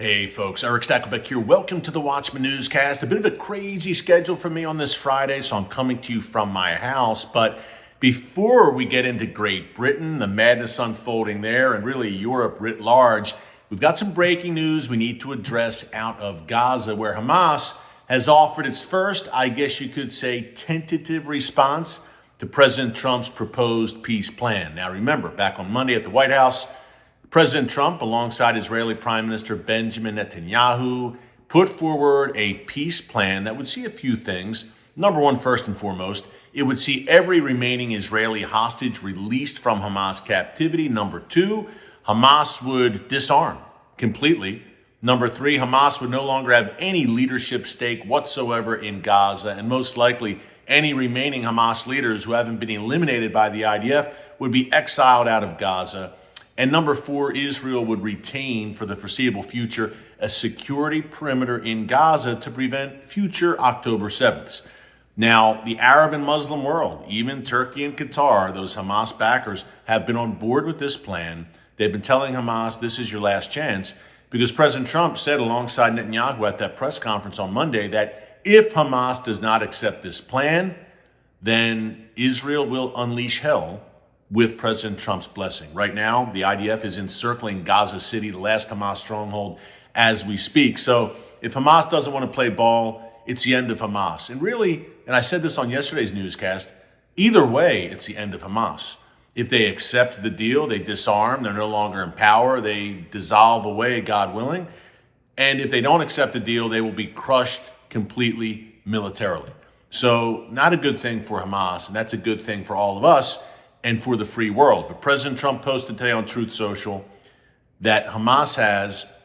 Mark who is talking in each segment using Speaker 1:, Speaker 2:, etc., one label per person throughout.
Speaker 1: Hey folks, Erick Stakelbeck here. Welcome to the Watchman Newscast. A bit of a crazy schedule for me on this Friday, so I'm coming to you from my house. But before we get into Great Britain, the madness unfolding there, and really Europe writ large, we've got some breaking news we need to address out of Gaza, where Hamas has offered its first, I guess you could say, tentative response to President Trump's proposed peace plan. Now remember, back on Monday at the White House, President Trump, alongside Israeli Prime Minister Benjamin Netanyahu, put forward a peace plan that would see a few things. Number one, first and foremost, it would see every remaining Israeli hostage released from Hamas captivity. Number two, Hamas would disarm completely. Number three, Hamas would no longer have any leadership stake whatsoever in Gaza, and most likely any remaining Hamas leaders who haven't been eliminated by the IDF would be exiled out of Gaza. And number four, Israel would retain for the foreseeable future a security perimeter in Gaza to prevent future October 7th. Now, the Arab and Muslim world, even Turkey and Qatar, those Hamas backers, have been on board with this plan. They've been telling Hamas, this is your last chance, because President Trump said alongside Netanyahu at that press conference on Monday that if Hamas does not accept this plan, then Israel will unleash hell with President Trump's blessing. Right now, the IDF is encircling Gaza City, the last Hamas stronghold, as we speak. So if Hamas doesn't want to play ball, it's the end of Hamas. And really, and I said this on yesterday's newscast, either way, it's the end of Hamas. If they accept the deal, they disarm, they're no longer in power, they dissolve away, God willing. And if they don't accept the deal, they will be crushed completely militarily. So not a good thing for Hamas, and that's a good thing for all of us and for the free world. But President Trump posted today on Truth Social that Hamas has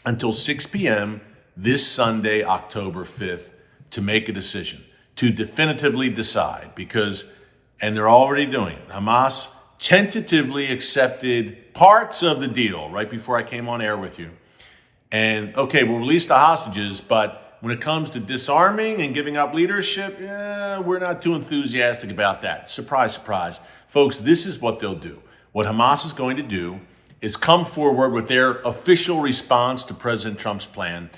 Speaker 1: until 6 p.m. this Sunday, October 5th, to make a decision, to definitively decide, because, and they're already doing it, Hamas tentatively accepted parts of the deal right before I came on air with you. And okay, we'll release the hostages, but when it comes to disarming and giving up leadership, we're not too enthusiastic about that. Surprise, surprise. Folks, this is what they'll do. What Hamas is going to do is come forward with their official response to President Trump's plan,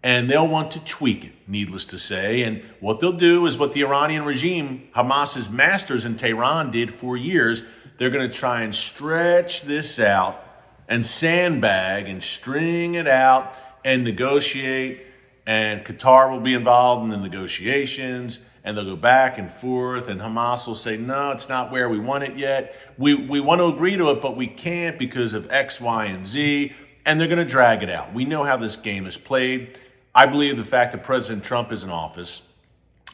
Speaker 1: and they'll want to tweak it, needless to say. And what they'll do is what the Iranian regime, Hamas's masters in Tehran, did for years. They're going to try and stretch this out and sandbag and string it out and negotiate. And Qatar will be involved in the negotiations, and they'll go back and forth, and Hamas will say, no, it's not where we want it yet. We want to agree to it, but we can't because of X, Y, and Z, and they're going to drag it out. We know how this game is played. I believe the fact that President Trump is in office,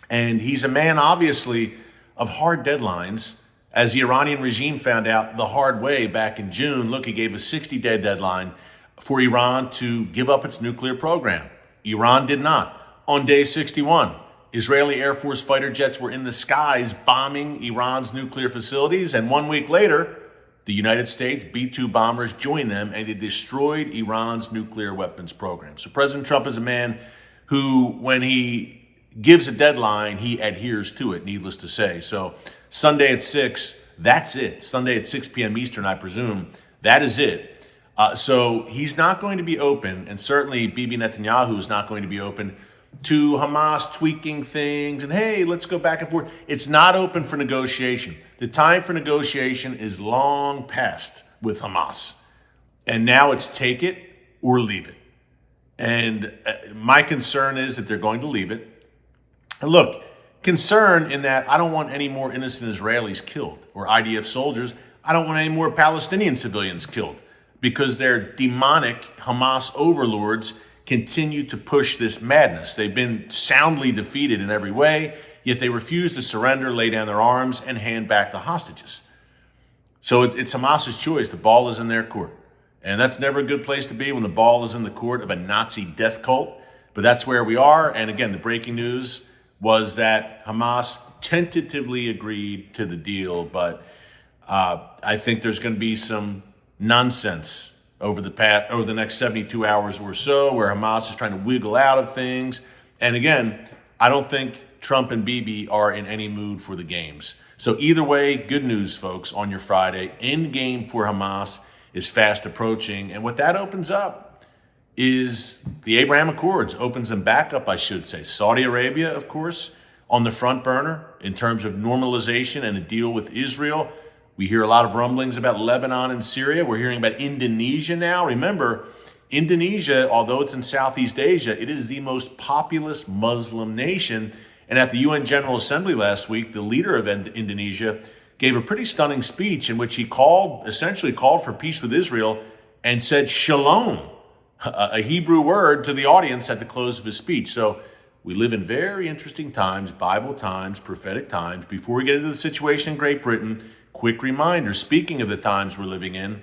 Speaker 1: and he's a man, obviously, of hard deadlines, as the Iranian regime found out the hard way back in June. Look, he gave a 60-day deadline for Iran to give up its nuclear program. Iran did not. On day 61, Israeli Air Force fighter jets were in the skies bombing Iran's nuclear facilities. And 1 week later, the United States B-2 bombers joined them and they destroyed Iran's nuclear weapons program. So President Trump is a man who, when he gives a deadline, he adheres to it, needless to say. So Sunday at 6, that's it. Sunday at 6 p.m. Eastern, I presume, that is it. So he's not going to be open, and certainly Bibi Netanyahu is not going to be open to Hamas tweaking things and, hey, let's go back and forth. It's not open for negotiation. The time for negotiation is long past with Hamas. And now it's take it or leave it. And my concern is that they're going to leave it. And look, concern in that I don't want any more innocent Israelis killed or IDF soldiers. I don't want any more Palestinian civilians killed, because their demonic Hamas overlords continue to push this madness. They've been soundly defeated in every way, yet they refuse to surrender, lay down their arms, and hand back the hostages. So it's Hamas's choice. The ball is in their court. And that's never a good place to be, when the ball is in the court of a Nazi death cult. But that's where we are. And again, the breaking news was that Hamas tentatively agreed to the deal, but I think there's going to be some nonsense over the next 72 hours or so, where Hamas is trying to wiggle out of things. And again, I don't think Trump and Bibi are in any mood for the games. So either way, good news, folks, on your Friday. Endgame for Hamas is fast approaching. And what that opens up is the Abraham Accords, opens them back up, I should say. Saudi Arabia, of course, on the front burner in terms of normalization and a deal with Israel. We hear a lot of rumblings about Lebanon and Syria. We're hearing about Indonesia now. Remember, Indonesia, although it's in Southeast Asia, it is the most populous Muslim nation. And at the UN General Assembly last week, the leader of Indonesia gave a pretty stunning speech in which he essentially called for peace with Israel and said shalom, a Hebrew word, to the audience at the close of his speech. So we live in very interesting times, Bible times, prophetic times. Before we get into the situation in Great Britain, quick reminder, speaking of the times we're living in,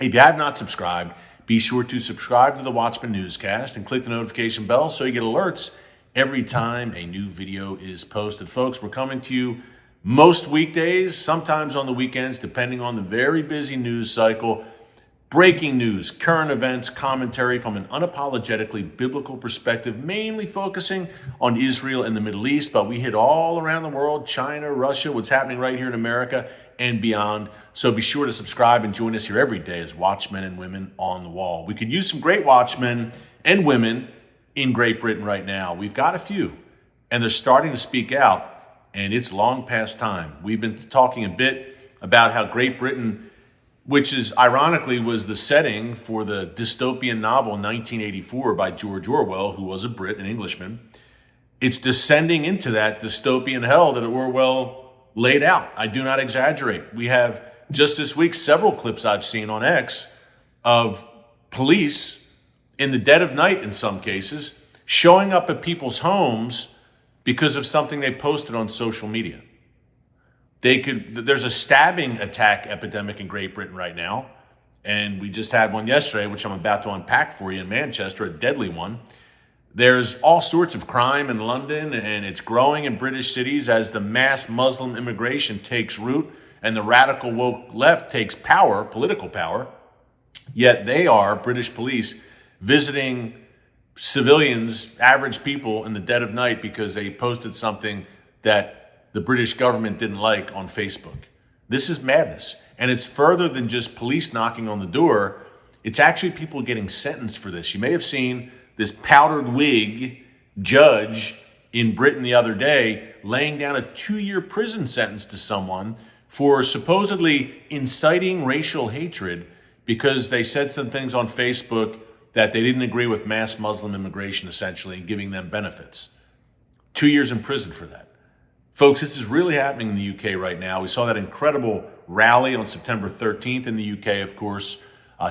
Speaker 1: if you have not subscribed, be sure to subscribe to the Watchman Newscast and click the notification bell so you get alerts every time a new video is posted. Folks, we're coming to you most weekdays, sometimes on the weekends, depending on the very busy news cycle. Breaking news, current events, commentary from an unapologetically biblical perspective, mainly focusing on Israel and the Middle East, but we hit all around the world, China, Russia, what's happening right here in America and beyond. So be sure to subscribe and join us here every day as watchmen and women on the wall. We could use some great watchmen and women in Great Britain right now. We've got a few, and they're starting to speak out, and it's long past time. We've been talking a bit about how Great Britain, which is ironically was the setting for the dystopian novel 1984 by George Orwell, who was a Brit, an Englishman. It's descending into that dystopian hell that Orwell laid out. I do not exaggerate. We have just this week several clips I've seen on X of police in the dead of night, in some cases, showing up at people's homes because of something they posted on social media. There's a stabbing attack epidemic in Great Britain right now, and we just had one yesterday, which I'm about to unpack for you in Manchester, a deadly one. There's all sorts of crime in London, and it's growing in British cities as the mass Muslim immigration takes root and the radical woke left takes power, political power. Yet they are, British police, visiting civilians, average people, in the dead of night because they posted something that the British government didn't like on Facebook. This is madness. And it's further than just police knocking on the door. It's actually people getting sentenced for this. You may have seen this powdered wig judge in Britain the other day laying down a 2-year prison sentence to someone for supposedly inciting racial hatred because they said some things on Facebook that they didn't agree with mass Muslim immigration, essentially, and giving them benefits. 2 years in prison for that. Folks, this is really happening in the UK right now. We saw that incredible rally on September 13th in the UK, of course.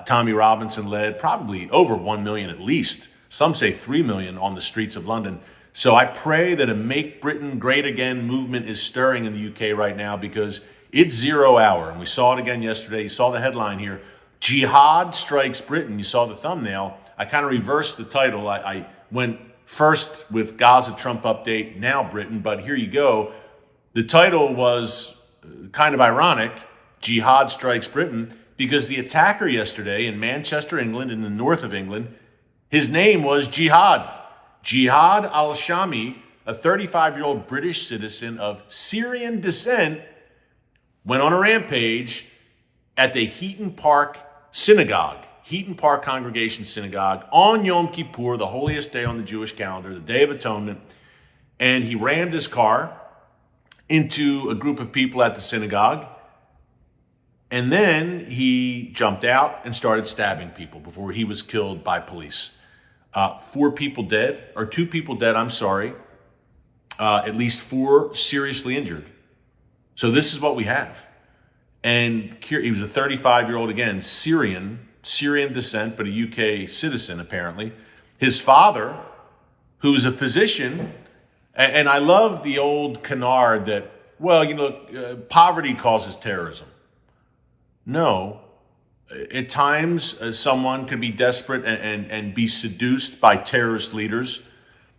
Speaker 1: Tommy Robinson led probably over 1 million at least. Some say 3 million on the streets of London. So I pray that a Make Britain Great Again movement is stirring in the UK right now because it's 0 hour. And we saw it again yesterday. You saw the headline here. Jihad strikes Britain. You saw the thumbnail. I kind of reversed the title. I went first with Gaza Trump update, now Britain, but here you go. The title was kind of ironic, Jihad strikes Britain, because the attacker yesterday in Manchester, England, in the north of England, his name was Jihad. Jihad al-Shami, a 35-year-old British citizen of Syrian descent, went on a rampage at the Heaton Park Synagogue, Heaton Park Congregation Synagogue, on Yom Kippur, the holiest day on the Jewish calendar, the Day of Atonement, and he rammed his car into a group of people at the synagogue, and then he jumped out and started stabbing people before he was killed by police. 2 people dead, I'm sorry. At least 4 seriously injured. So this is what we have. And he was a 35-year-old, again, Syrian descent, but a UK citizen, apparently. His father, who's a physician, and I love the old canard that, poverty causes terrorism. No. At times, someone could be desperate and be seduced by terrorist leaders,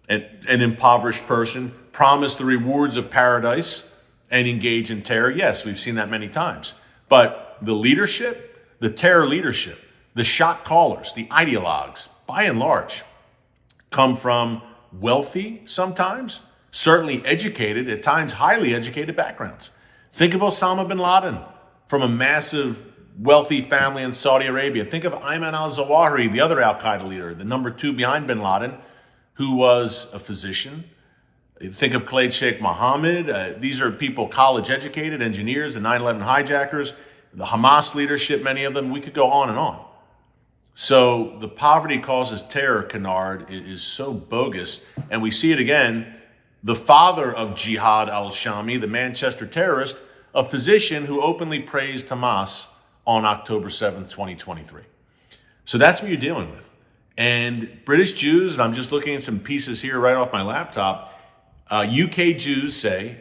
Speaker 1: an impoverished person, promise the rewards of paradise, and engage in terror. Yes, we've seen that many times. But the leadership, the terror leadership, the shot callers, the ideologues, by and large, come from wealthy sometimes, certainly educated, at times highly educated backgrounds. Think of Osama bin Laden, from a massive wealthy family in Saudi Arabia. Think of Ayman al-Zawahiri, the other al-Qaeda leader, the number 2 behind bin Laden, who was a physician. Think of Khalid Sheikh Mohammed. These are people college educated, engineers, the 9/11 hijackers, the Hamas leadership, many of them. We could go on and on. So the poverty causes terror canard is so bogus. And we see it again. The father of Jihad al-Shami, the Manchester terrorist, a physician who openly praised Hamas on October 7th, 2023. So that's what you're dealing with. And British Jews, and I'm just looking at some pieces here right off my laptop, UK Jews say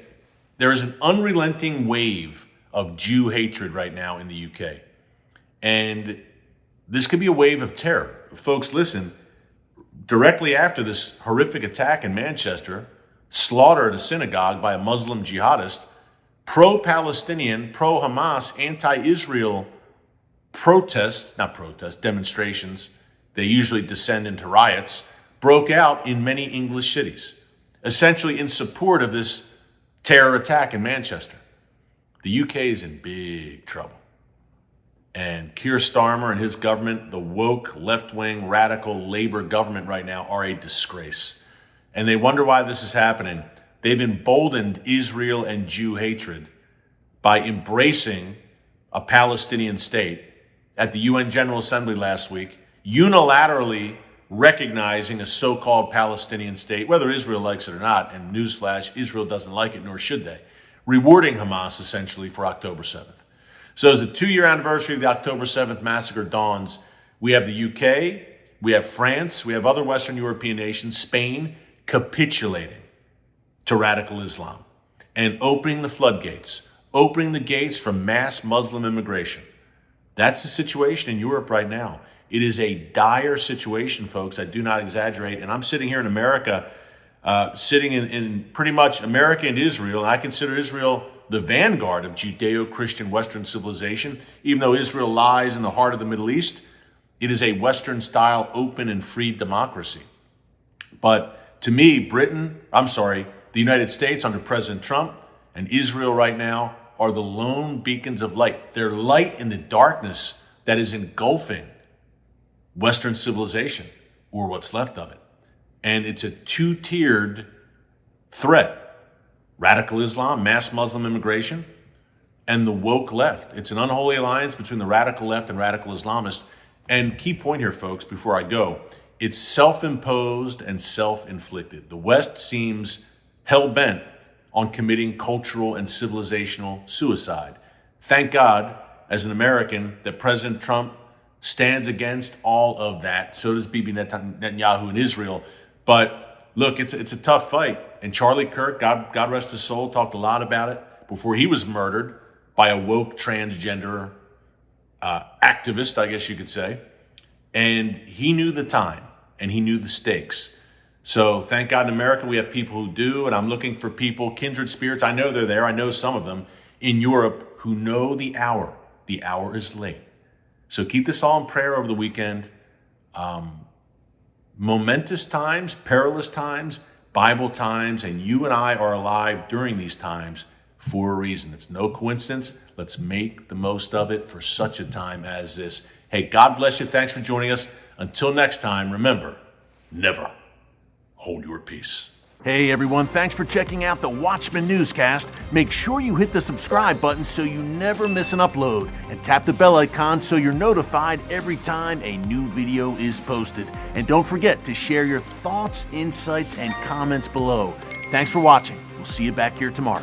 Speaker 1: there is an unrelenting wave of Jew hatred right now in the UK. And this could be a wave of terror. Folks, listen, directly after this horrific attack in Manchester, slaughter at a synagogue by a Muslim jihadist, pro-Palestinian, pro-Hamas, anti-Israel demonstrations, they usually descend into riots, broke out in many English cities, essentially in support of this terror attack in Manchester. The UK is in big trouble. And Keir Starmer and his government, the woke, left-wing, radical Labour government right now, are a disgrace. And they wonder why this is happening. They've emboldened Israel and Jew hatred by embracing a Palestinian state at the UN General Assembly last week, unilaterally recognizing a so-called Palestinian state, whether Israel likes it or not, and newsflash, Israel doesn't like it, nor should they, rewarding Hamas essentially for October 7th. So as the 2-year anniversary of the October 7th massacre dawns, we have the UK, we have France, we have other Western European nations, Spain, capitulating to radical Islam and opening the floodgates, opening the gates for mass Muslim immigration. That's the situation in Europe right now. It is a dire situation, folks. I do not exaggerate. And I'm sitting here in America, sitting in pretty much America and Israel. And I consider Israel the vanguard of Judeo-Christian Western civilization. Even though Israel lies in the heart of the Middle East, it is a Western-style, open and free democracy. But to me, the United States under President Trump and Israel right now are the lone beacons of light. They're light in the darkness that is engulfing Western civilization, or what's left of it. And it's a 2-tiered threat. Radical Islam, mass Muslim immigration, and the woke left. It's an unholy alliance between the radical left and radical Islamists. And key point here, folks, before I go, it's self-imposed and self-inflicted. The West seems hell-bent on committing cultural and civilizational suicide. Thank God, as an American, that President Trump stands against all of that. So does Bibi Netanyahu in Israel. But look, it's a tough fight. And Charlie Kirk, God rest his soul, talked a lot about it before he was murdered by a woke transgender activist, I guess you could say. And he knew the time and he knew the stakes. So thank God in America we have people who do, and I'm looking for people, kindred spirits, I know they're there, I know some of them, in Europe who know the hour. The hour is late. So keep this all in prayer over the weekend. Momentous times, perilous times, Bible times, and you and I are alive during these times for a reason. It's no coincidence. Let's make the most of it for such a time as this. Hey, God bless you. Thanks for joining us. Until next time, remember, never hold your peace.
Speaker 2: Hey everyone, thanks for checking out the Watchman Newscast. Make sure you hit the subscribe button so you never miss an upload, and tap the bell icon so you're notified every time a new video is posted. And don't forget to share your thoughts, insights, and comments below. Thanks for watching. We'll see you back here tomorrow.